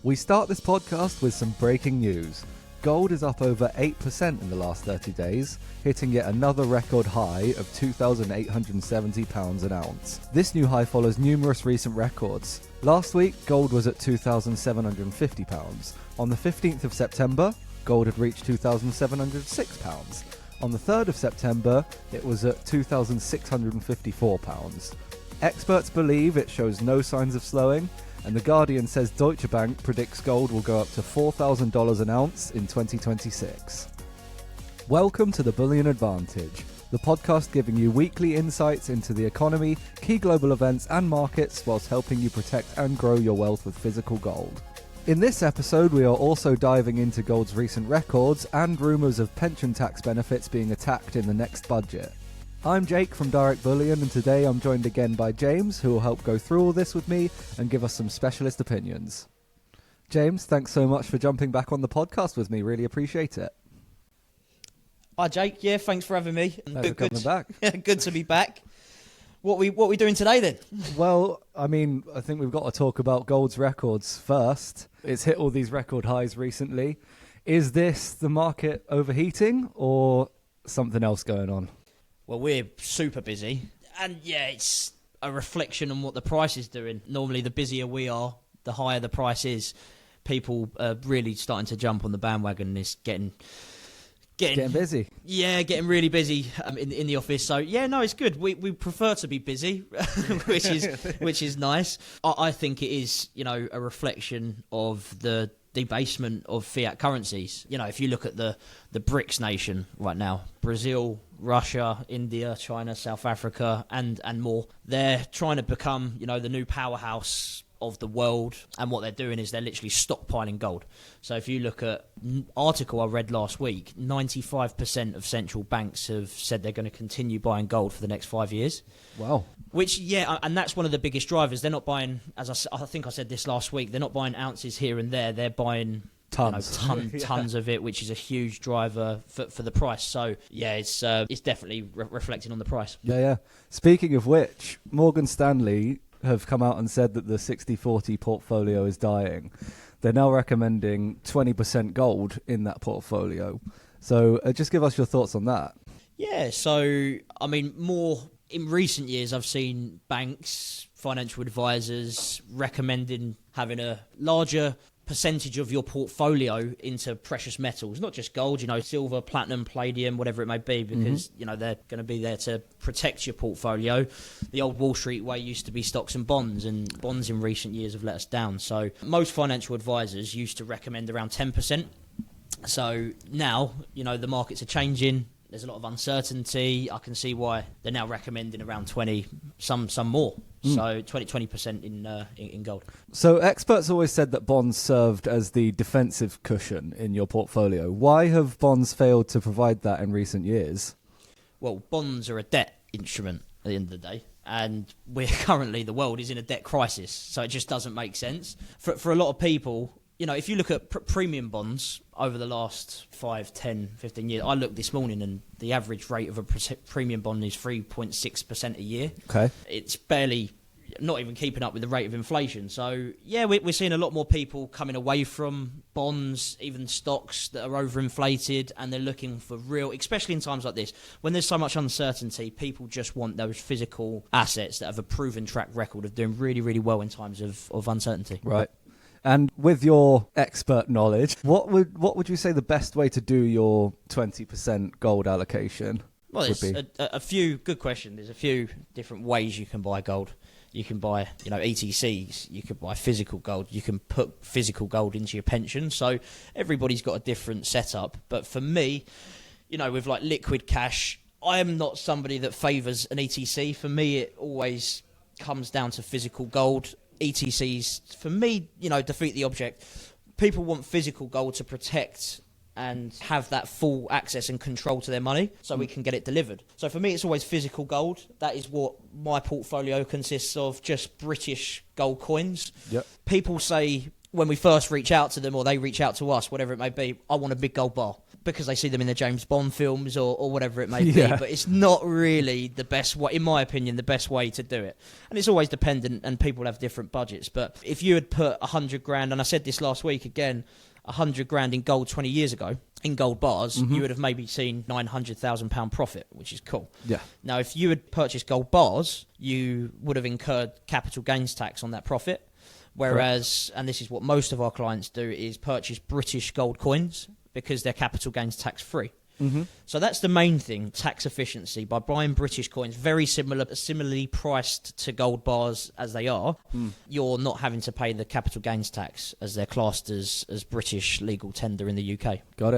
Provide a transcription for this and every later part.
We start this podcast with some breaking news. Gold is up over 8% in the last 30 days, hitting yet another record high of £2,870 an ounce. This new high follows numerous recent records. Last week, gold was at £2,750. On the 15th of September, gold had reached £2,706. On the 3rd of September, it was at £2,654. Experts believe it shows no signs of slowing, and The Guardian says Deutsche Bank predicts gold will go up to $4,000 an ounce in 2026. Welcome to the Bullion Advantage, the podcast giving you weekly insights into the economy, key global events and markets, whilst helping you protect and grow your wealth with physical gold. In this episode, we are also diving into gold's recent records and rumours of pension tax benefits being attacked in the next budget. I'm Jake from Direct Bullion, and today I'm joined again by James, who will help go through all this with me and give us some specialist opinions. James, thanks so much for jumping back on the podcast with me. Really appreciate it. Hi, Jake. Yeah, thanks for having me. Thanks for coming back. Good to be back. What we doing today then? Well, I think we've got to talk about gold's records first. It's hit all these record highs recently. Is this the market overheating or something else going on? Well, we're super busy, and yeah, it's a reflection on what the price is doing. Normally, the busier we are, the higher the price is. People are really starting to jump on the bandwagon, and it's getting busy. Yeah, getting really busy in the office. So yeah, no, it's good. We prefer to be busy, which is nice. I think it is, a reflection of the debasement of fiat currencies. If you look at the BRICS nation right now, Brazil, Russia, India, China, South Africa, and more, they're trying to become, the new powerhouse of the world, and what they're doing is they're literally stockpiling gold. So if you look at an article I read last week, 95% of central banks have said they're going to continue buying gold for the next 5 years. Wow. Which, yeah, and that's one of the biggest drivers. They're not buying, as I think I said this last week, they're not buying ounces here and there. They're buying tons of it, which is a huge driver for the price. So yeah, it's definitely reflecting on the price. Yeah. Speaking of which, Morgan Stanley have come out and said that the 60-40 portfolio is dying. They're now recommending 20% gold in that portfolio. So just give us your thoughts on that. Yeah, so, more in recent years, I've seen banks, financial advisors recommending having a larger percentage of your portfolio into precious metals, not just gold, silver, platinum, palladium, whatever it may be, because they're going to be there to protect your portfolio. The old Wall Street way used to be stocks and bonds in recent years have let us down. So most financial advisors used to recommend around 10%. So now, the markets are changing. There's a lot of uncertainty. I can see why they're now recommending around 20, some more. So 20% in gold. So experts always said that bonds served as the defensive cushion in your portfolio. Why have bonds failed to provide that in recent years? Well, bonds are a debt instrument at the end of the day. And the world is in a debt crisis. So it just doesn't make sense. For a lot of people, if you look at premium bonds over the last 5, 10, 15 years, I looked this morning and the average rate of a premium bond is 3.6% a year. Okay. It's barely, not even keeping up with the rate of inflation. So, yeah, we're seeing a lot more people coming away from bonds, even stocks that are overinflated, and they're looking for real, especially in times like this, when there's so much uncertainty, people just want those physical assets that have a proven track record of doing really, really well in times of uncertainty. Right. And with your expert knowledge, what would you say the best way to do your 20% gold allocation would be? A few good questions. There's a few different ways you can buy gold. You can buy, ETCs. You could buy physical gold. You can put physical gold into your pension. So everybody's got a different setup. But for me, with like liquid cash, I am not somebody that favours an ETC. For me, it always comes down to physical gold. ETCs, for me, defeat the object. People want physical gold to protect and have that full access and control to their money so we can get it delivered. So for me, it's always physical gold. That is what my portfolio consists of, just British gold coins. Yep. People say when we first reach out to them or they reach out to us, whatever it may be, I want a big gold bar. because they see them in the James Bond films or whatever it may be. But it's not really the best way, in my opinion, the best way to do it. And it's always dependent, and people have different budgets. But if you had put 100 grand, and I said this last week again, 100 grand in gold 20 years ago, in gold bars, you would have maybe seen £900,000 profit, which is cool. Yeah. Now, if you had purchased gold bars, you would have incurred capital gains tax on that profit. Whereas, and this is what most of our clients do, is purchase British gold coins because they're capital gains tax free. So that's the main thing, tax efficiency. By buying British coins, very similarly priced to gold bars as they are, you're not having to pay the capital gains tax as they're classed as British legal tender in the UK. Got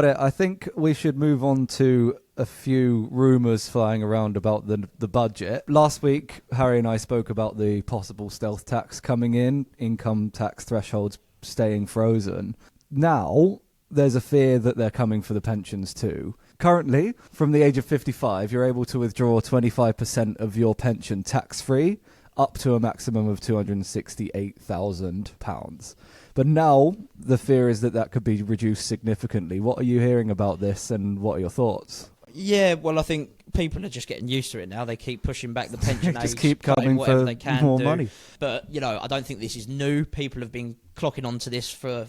it. I think we should move on to a few rumours flying around about the budget. Last week, Harry and I spoke about the possible stealth tax coming in, income tax thresholds staying frozen. Now, there's a fear that they're coming for the pensions too. Currently, from the age of 55, you're able to withdraw 25% of your pension tax-free, up to a maximum of £268,000. But now, the fear is that could be reduced significantly. What are you hearing about this, and what are your thoughts? Yeah, well, I think people are just getting used to it now. They keep pushing back the pension age. Just keep coming for they can more do. money. But, I don't think this is new. People have been clocking onto this for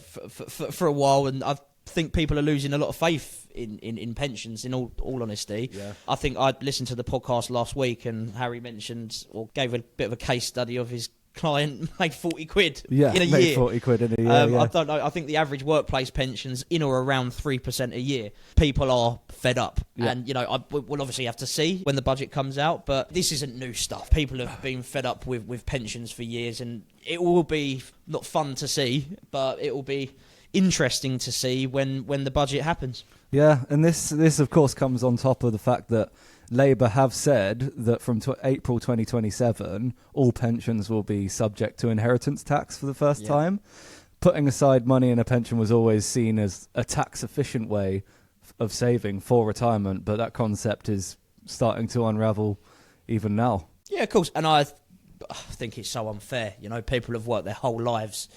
a while, and I think people are losing a lot of faith in pensions, in all honesty. Yeah. I think I listened to the podcast last week, and Harry mentioned, or gave a bit of a case study of his client made 40 quid in a year. 40 quid in a year. I don't know. I think the average workplace pension's in or around 3% a year. People are fed up. Yeah. And, we'll obviously have to see when the budget comes out, but this isn't new stuff. People have been fed up with pensions for years, and it will be not fun to see, but it will be interesting to see when the budget happens. Yeah, and this of course comes on top of the fact that Labour have said that from April 2027, all pensions will be subject to inheritance tax for the first time. Putting aside money in a pension was always seen as a tax-efficient way of saving for retirement, but that concept is starting to unravel even now. Yeah, of course, and I think it's so unfair. People have worked their whole lives,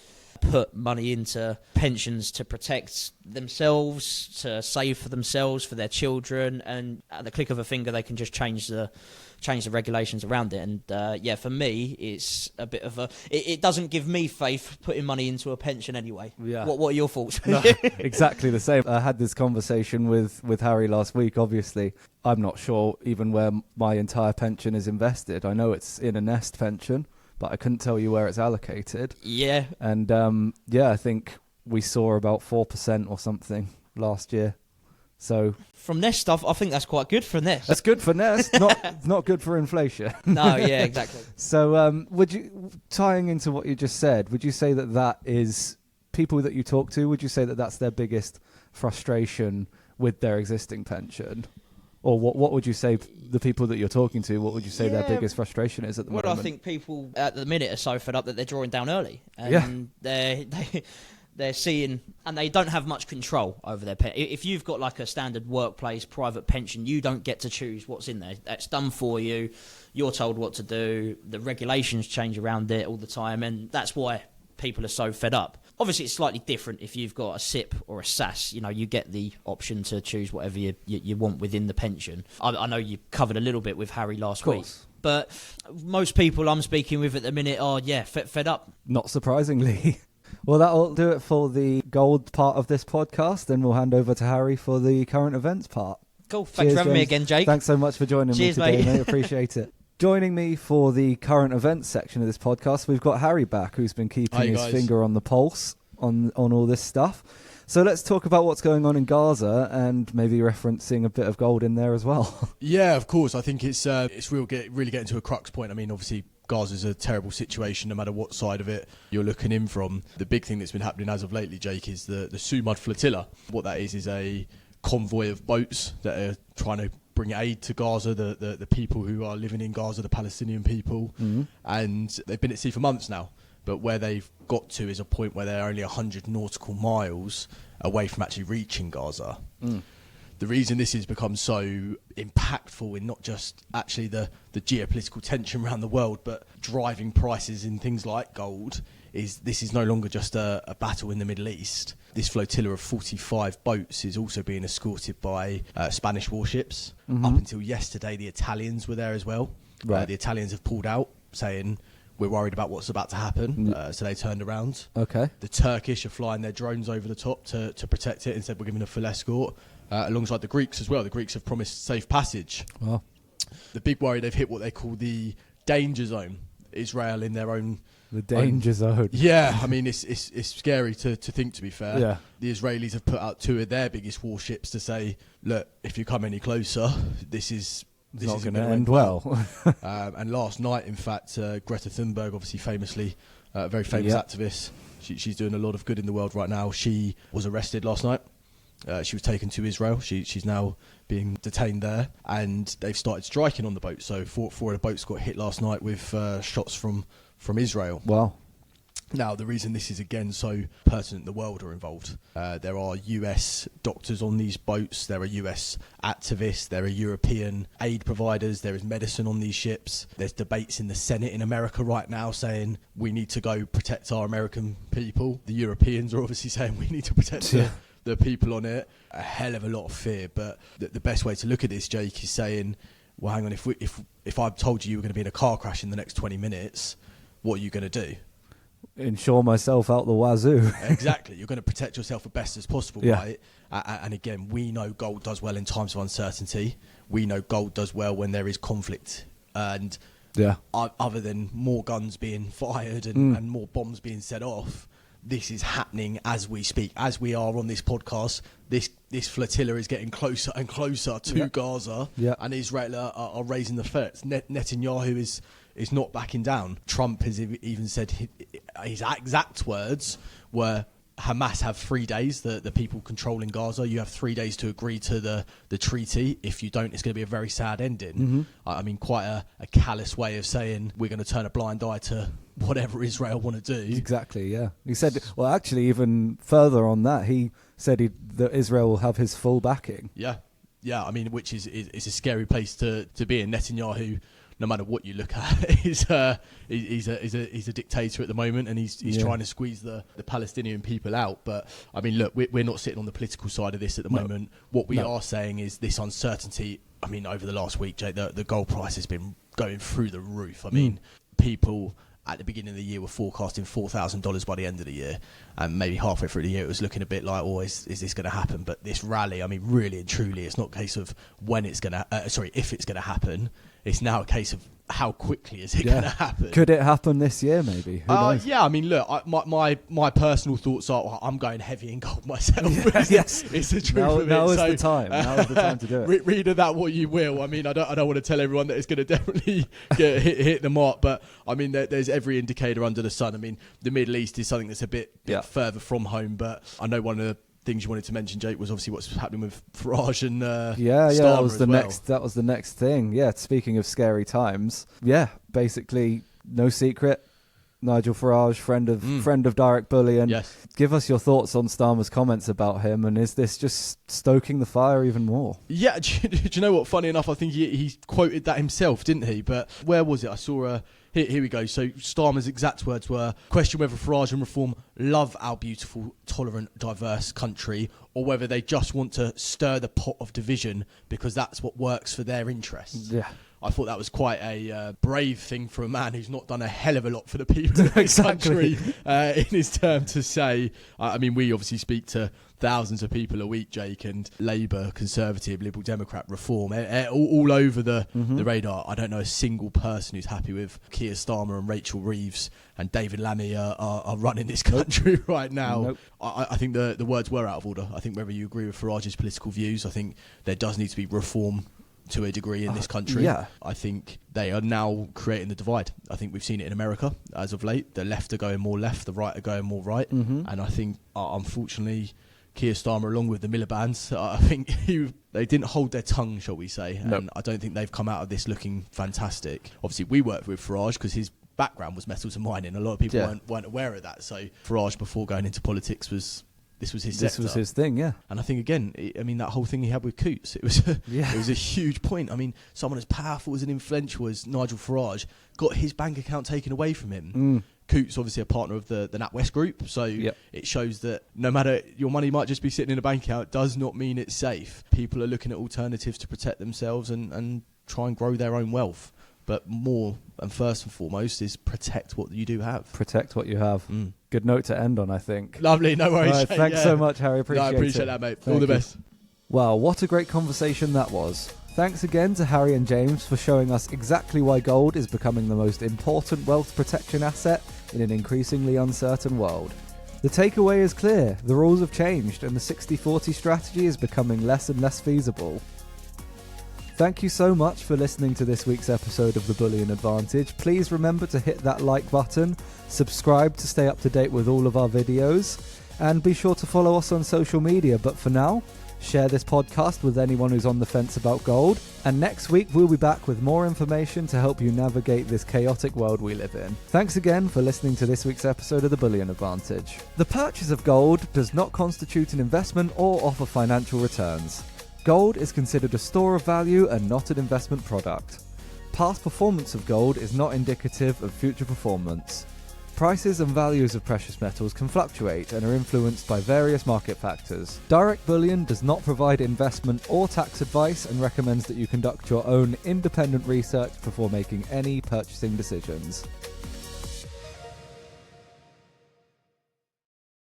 put money into pensions to protect themselves, to save for themselves, for their children, and at the click of a finger they can just change the regulations around it. And for me, it's a bit of it doesn't give me faith putting money into a pension anyway. Yeah. What are your thoughts? No, exactly the same. I had this conversation with Harry last week. Obviously, I'm not sure even where my entire pension is invested. I know it's in a nest pension, but I couldn't tell you where it's allocated. Yeah. And I think we saw about 4% or something last year. So from Nest stuff, I think that's quite good for Nest. That's good for Nest, not good for inflation. No, yeah, exactly. So tying into what you just said, would you say that is people that you talk to, would you say that that's their biggest frustration with their existing pension? Or what would you say, the people that you're talking to, what would you say their biggest frustration is at the moment? Well, I think people at the minute are so fed up that they're drawing down early. And they're seeing, and they don't have much control over their pension. If you've got like a standard workplace private pension, you don't get to choose what's in there. That's done for you. You're told what to do. The regulations change around it all the time, and that's why people are so fed up. Obviously, it's slightly different if you've got a SIP or a SAS. You get the option to choose whatever you want within the pension. I know you covered a little bit with Harry last week. But most people I'm speaking with at the minute are, fed up. Not surprisingly. Well, that'll do it for the gold part of this podcast, and we'll hand over to Harry for the current events part. Cool. Thanks for having me again, Jake. Thanks so much for joining me today, mate. Appreciate it. Joining me for the current events section of this podcast, we've got Harry back, who's been keeping his finger on the pulse on all this stuff. So let's talk about what's going on in Gaza, and maybe referencing a bit of gold in there as well. Yeah, of course. I think it's really getting to a crux point. I mean, obviously, Gaza's a terrible situation no matter what side of it you're looking in from. The big thing that's been happening as of lately, Jake, is the Sumud flotilla. What that is a convoy of boats that are trying to bring aid to Gaza, the people who are living in Gaza, the Palestinian people. Mm-hmm. And they've been at sea for months now. But where they've got to is a point where they're only 100 nautical miles away from actually reaching Gaza. Mm. The reason this has become so impactful in not just actually the geopolitical tension around the world, but driving prices in things like gold, is this is no longer just a battle in the Middle East. This flotilla of 45 boats is also being escorted by Spanish warships. Up until yesterday, the Italians were there as well. Right. The Italians have pulled out, saying we're worried about what's about to happen. So they turned around. Okay. The Turkish are flying their drones over the top to protect it and said we're giving a full escort. Alongside the Greeks as well. The Greeks have promised safe passage. Well, The big worry, they've hit what they call the danger zone. Israel in their own... the danger zone. Yeah, I mean, it's scary to think, to be fair. Yeah. The Israelis have put out 2 of their biggest warships to say, look, if you come any closer, this is Not isn't going to gonna end well. And last night, in fact, Greta Thunberg, obviously famously, a very famous activist, she's doing a lot of good in the world right now. She was arrested last night. She was taken to Israel. She's now being detained there, and they've started striking on the boat. So 4 of the boats got hit last night with shots from Israel. Wow. Now, the reason this is again so pertinent in the world are involved. There are US doctors on these boats. There are US activists. There are European aid providers. There is medicine on these ships. There's debates in the Senate in America right now saying we need to go protect our American people. The Europeans are obviously saying we need to protect the people on it. A hell of a lot of fear. But the best way to look at this, Jake, is saying, well, hang on, if I've told you were going to be in a car crash in the next 20 minutes, what are you going to do? Insure myself out the wazoo. Exactly. You're going to protect yourself as best as possible, Yeah. right? And again, we know gold does well in times of uncertainty. We know gold does well when there is conflict. And other than more guns being fired and more bombs being set off, this is happening as we speak. As we are on this podcast, this flotilla is getting closer and closer to Gaza, and Israel are raising the threats. Netanyahu is not backing down. Trump has even said his exact words were, Hamas have 3 days, the people controlling Gaza. You have 3 days to agree to the treaty. If you don't, it's going to be a very sad ending. I mean, quite a callous way of saying we're going to turn a blind eye to whatever Israel want to do. Exactly, yeah. He said, well, actually, even further on that, he said that Israel will have his full backing. Yeah, I mean, which is a scary place to be in. Netanyahu, no matter what you look at, he's a dictator at the moment, and he's trying to squeeze the Palestinian people out. But I mean, look, we're not sitting on the political side of this at the moment. What we are saying is this uncertainty. I mean, over the last week, Jay, the gold price has been going through the roof. I mean, people at the beginning of the year were forecasting $4,000 by the end of the year, and maybe halfway through the year it was looking a bit like, oh, is this going to happen? But this rally, I mean, really and truly, it's not a case of when it's going to, if it's going to happen. It's now a case of how quickly is it going to happen. Could it happen this year, maybe? Who knows? Yeah, I mean, look, my personal thoughts are, well, I'm going heavy in gold myself. Yes. It's the truth of Now it. is the time. Now is the time to do it. Read of that what you will. I mean, I don't want to tell everyone that it's going to definitely hit the mark, but I mean, there's every indicator under the sun. I mean, the Middle East is something that's a bit further from home, but I know one of the things you wanted to mention, Jake, was obviously what's happening with Farage and Starmer that was the next thing. Yeah, speaking of scary times, basically no secret, Nigel Farage, friend of Direct Bullion. Yes. Give us your thoughts on Starmer's comments about him, and is this just stoking the fire even more? Yeah, do you know what? Funny enough, I think he quoted that himself, didn't he? But where was it? I saw Here we go. So Starmer's exact words were, question whether Farage and Reform love our beautiful, tolerant, diverse country, or whether they just want to stir the pot of division because that's what works for their interests. Yeah. I thought that was quite a brave thing for a man who's not done a hell of a lot for the people of this country in his term to say. I mean, we obviously speak to thousands of people a week, Jake, and Labour, Conservative, Liberal Democrat, Reform, all over the radar. I don't know a single person who's happy with Keir Starmer and Rachel Reeves and David Lammy are running this country right now. Nope. I think the words were out of order. I think whether you agree with Farage's political views, I think there does need to be reform to a degree in this country. Yeah. I think they are now creating the divide. I think we've seen it in America as of late. The left are going more left, the right are going more right. And I think, unfortunately, Keir Starmer, along with the Miliband's, I think they didn't hold their tongue, shall we say. And I don't think they've come out of this looking fantastic. Obviously, we worked with Farage because his background was metals and mining. A lot of people weren't aware of that. So Farage, before going into politics, this was his sector. This was his thing, yeah. And I think, again, I mean, that whole thing he had with Coots, it was a huge point. I mean, someone as powerful as and influential as Nigel Farage got his bank account taken away from him Coutts obviously a partner of the NatWest Group, so it shows that no matter your money might just be sitting in a bank account, it does not mean it's safe. People are looking at alternatives to protect themselves and try and grow their own wealth. But more and first and foremost is protect what you do have. Protect what you have. Good note to end on, I think. Lovely, no worries. Right, thanks so much, Harry. I appreciate that, mate. All the best. Well, what a great conversation that was. Thanks again to Harry and James for showing us exactly why gold is becoming the most important wealth protection asset in an increasingly uncertain world. The takeaway is clear. The rules have changed and the 60-40 strategy is becoming less and less feasible. Thank you so much for listening to this week's episode of the Bullion Advantage. Please remember to hit that like button, subscribe to stay up to date with all of our videos, and be sure to follow us on social media. But for now, share this podcast with anyone who's on the fence about gold. And next week, we'll be back with more information to help you navigate this chaotic world we live in. Thanks again for listening to this week's episode of the Bullion Advantage. The purchase of gold does not constitute an investment or offer financial returns. Gold is considered a store of value and not an investment product. Past performance of gold is not indicative of future performance. Prices and values of precious metals can fluctuate and are influenced by various market factors. Direct Bullion does not provide investment or tax advice and recommends that you conduct your own independent research before making any purchasing decisions.